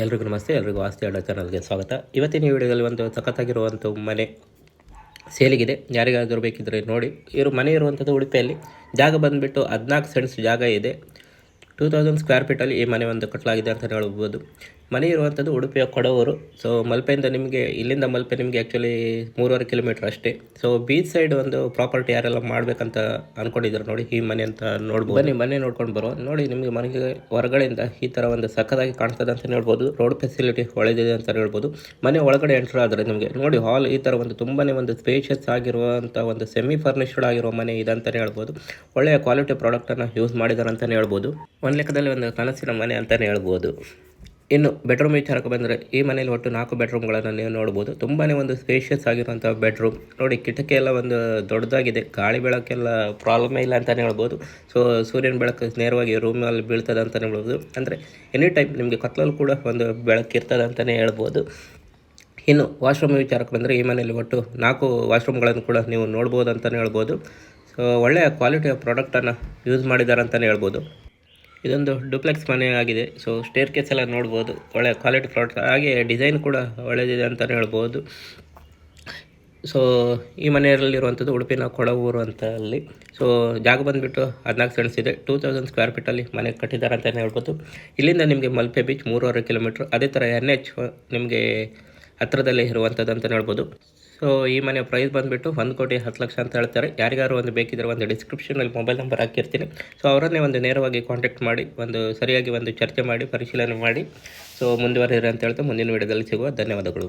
ಎಲ್ರಿಗೂ ನಮಸ್ತೆ. ಎಲ್ರಿಗೂ ಆಸ್ತಿ ಅಡ್ಡ ಚಾನಲ್ಗೆ ಸ್ವಾಗತ. ಇವತ್ತಿನ ವಿಡಿಯೋದಲ್ಲಿ ಒಂದು ಸಖತ್ತಾಗಿರುವಂಥ ಮನೆ ಸೇಲಿಗಿದೆ. ಯಾರಿಗಾದರೂ ಬೇಕಿದ್ದರೆ ನೋಡಿ. ಮನೆ ಇರುವಂಥದ್ದು ಉಡುಪಿಯಲ್ಲಿ. ಜಾಗ ಬಂದುಬಿಟ್ಟು 14 ಸೆಂಟ್ಸ್ ಜಾಗ ಇದೆ. 2000 ಸ್ಕ್ವೇರ್ ಫೀಟಲ್ಲಿ ಈ ಮನೆ ಒಂದು ಕಟ್ಟಲಾಗಿದೆ ಅಂತಲೇ ಹೇಳ್ಬೋದು. ಮನೆ ಇರುವಂಥದ್ದು ಉಡುಪಿಯ ಕೊಡವೂರು. ಸೊ ಮಲ್ಪೆಯಿಂದ ಇಲ್ಲಿಂದ ಮಲ್ಪೆ ನಿಮಗೆ ಆ್ಯಕ್ಚುಲಿ 3.5 ಕಿಲೋಮೀಟ್ರ್ ಅಷ್ಟೇ. ಸೊ ಬೀಚ್ ಸೈಡ್ ಒಂದು ಪ್ರಾಪರ್ಟಿ ಯಾರೆಲ್ಲ ಮಾಡಬೇಕಂತ ಅಂದ್ಕೊಂಡಿದ್ದಾರೆ ನೋಡಿ, ಈ ಮನೆ ಅಂತ ನೋಡ್ಬೋದು. ಬನ್ನಿ ಮನೆ ನೋಡ್ಕೊಂಡು ಬರೋ. ನೋಡಿ, ನಿಮಗೆ ಮನೆಗೆ ಹೊರಗಡೆಯಿಂದ ಈ ಥರ ಒಂದು ಸಖತ್ತಾಗಿ ಕಾಣ್ತದೆ ಅಂತಲೇ ಹೇಳ್ಬೋದು. ರೋಡ್ ಫೆಸಿಲಿಟಿ ಒಳ್ಳೆದಿದೆ ಅಂತ ಹೇಳ್ಬೋದು. ಮನೆ ಒಳಗಡೆ ಎಂಟ್ರ್ ಆದರೆ ನಿಮಗೆ ನೋಡಿ ಹಾಲ್ ಈ ಥರ ಒಂದು ತುಂಬಾ ಒಂದು ಸ್ಪೇಷಿಯಸ್ ಆಗಿರುವಂಥ ಒಂದು ಸೆಮಿ ಫರ್ನಿಶ್ಡ್ ಆಗಿರುವ ಮನೆ ಇದೆ ಅಂತಲೇ ಹೇಳ್ಬೋದು. ಒಳ್ಳೆಯ ಕ್ವಾಲಿಟಿ ಪ್ರಾಡಕ್ಟನ್ನು ಯೂಸ್ ಮಾಡಿದ್ದಾರೆ ಅಂತಲೇ ಹೇಳ್ಬೋದು. ಒಂದು ಲೆಕ್ಕದಲ್ಲಿ ಒಂದು ಕನಸಿನ ಮನೆ ಅಂತಲೇ ಹೇಳ್ಬೋದು. ಇನ್ನು ಬೆಡ್ರೂಮ್ ವಿಚಾರಕ್ಕೆ ಬಂದರೆ ಈ ಮನೆಯಲ್ಲಿ ಒಟ್ಟು 4 ಬೆಡ್ರೂಮ್ಗಳನ್ನು ನೀವು ನೋಡ್ಬೋದು. ತುಂಬಾ ಒಂದು ಸ್ಪೇಷಿಯಸ್ ಆಗಿರುವಂಥ ಬೆಡ್ರೂಮ್ ನೋಡಿ. ಕಿಟಕಿ ಎಲ್ಲ ಒಂದು ದೊಡ್ಡದಾಗಿದೆ. ಗಾಳಿ ಬೆಳಕೆಲ್ಲ ಪ್ರಾಬ್ಲಮೇ ಇಲ್ಲ ಅಂತಲೇ ಹೇಳ್ಬೋದು. ಸೊ ಸೂರ್ಯನ ಬೆಳಕು ನೇರವಾಗಿ ರೂಮಲ್ಲಿ ಬೀಳ್ತದೆ ಅಂತಲೇ ಹೇಳ್ಬೋದು. ಅಂದರೆ ಎನಿ ಟೈಮ್ ನಿಮಗೆ ಕತ್ಲಲ್ಲಿ ಕೂಡ ಒಂದು ಬೆಳಕು ಇರ್ತದೆ ಅಂತಲೇ ಹೇಳ್ಬೋದು. ಇನ್ನು ವಾಶ್ರೂಮ್ ವಿಚಾರಕ್ಕೆ ಬಂದರೆ ಈ ಮನೆಯಲ್ಲಿ ಒಟ್ಟು 4 ವಾಶ್ರೂಮ್ಗಳನ್ನು ಕೂಡ ನೀವು ನೋಡ್ಬೋದು ಅಂತಲೇ ಹೇಳ್ಬೋದು. ಸೊ ಒಳ್ಳೆಯ ಕ್ವಾಲಿಟಿಯ ಪ್ರಾಡಕ್ಟನ್ನು ಯೂಸ್ ಮಾಡಿದ್ದಾರೆ ಅಂತಲೇ ಹೇಳ್ಬೋದು. ಇದೊಂದು ಡುಪ್ಲೆಕ್ಸ್ ಮನೆ ಆಗಿದೆ. ಸೊ ಸ್ಟೇರ್ ಕೇಸ್ ಎಲ್ಲ ನೋಡ್ಬೋದು. ಒಳ್ಳೆಯ ಕ್ವಾಲಿಟಿ ಪ್ರಾಡಕ್ಟ್, ಹಾಗೆ ಡಿಸೈನ್ ಕೂಡ ಒಳ್ಳೆಯದಿದೆ ಅಂತಲೇ ಹೇಳ್ಬೋದು. ಸೊ ಈ ಮನೆಯಲ್ಲಿರುವಂಥದ್ದು ಉಡುಪಿನ ಕೊಡವೂರು ಅಂತ ಅಲ್ಲಿ. ಸೊ ಜಾಗ ಬಂದುಬಿಟ್ಟು 14 ಸೆಂಟ್ಸ್ ಇದೆ. 2000 ಸ್ಕ್ವೇರ್ ಫೀಟಲ್ಲಿ ಮನೆ ಕಟ್ಟಿದ್ದಾರೆ ಅಂತಲೇ ಹೇಳ್ಬೋದು. ಇಲ್ಲಿಂದ ನಿಮಗೆ ಮಲ್ಪೆ ಬೀಚ್ 3.5 ಕಿಲೋಮೀಟ್ರ್. ಅದೇ ಥರ NH ನಿಮಗೆ ಹತ್ತಿರದಲ್ಲೇ ಇರುವಂಥದ್ದು ಅಂತಲೇ ಹೇಳ್ಬೋದು. ಸೊ ಈ ಮನೆ ಪ್ರೈಸ್ ಬಂದುಬಿಟ್ಟು 1,10,00,000 ಅಂತ ಹೇಳ್ತಾರೆ. ಯಾರಿಗಾರು ಒಂದು ಬೇಕಿದ್ರೆ ಒಂದು ಡಿಸ್ಕ್ರಿಪ್ಷನಲ್ಲಿ ಮೊಬೈಲ್ ನಂಬರ್ ಹಾಕಿರ್ತೀನಿ. ಸೊ ಅವರನ್ನೇ ಒಂದು ನೇರವಾಗಿ ಕಾಂಟ್ಯಾಕ್ಟ್ ಮಾಡಿ ಸರಿಯಾಗಿ ಒಂದು ಚರ್ಚೆ ಮಾಡಿ ಪರಿಶೀಲನೆ ಮಾಡಿ ಸೊ ಮುಂದುವರಿಯಿರಿ ಅಂತ ಹೇಳ್ತಾ ಮುಂದಿನ ವಿಡಿಯೋದಲ್ಲಿ ಸಿಗುವ. ಧನ್ಯವಾದಗಳು.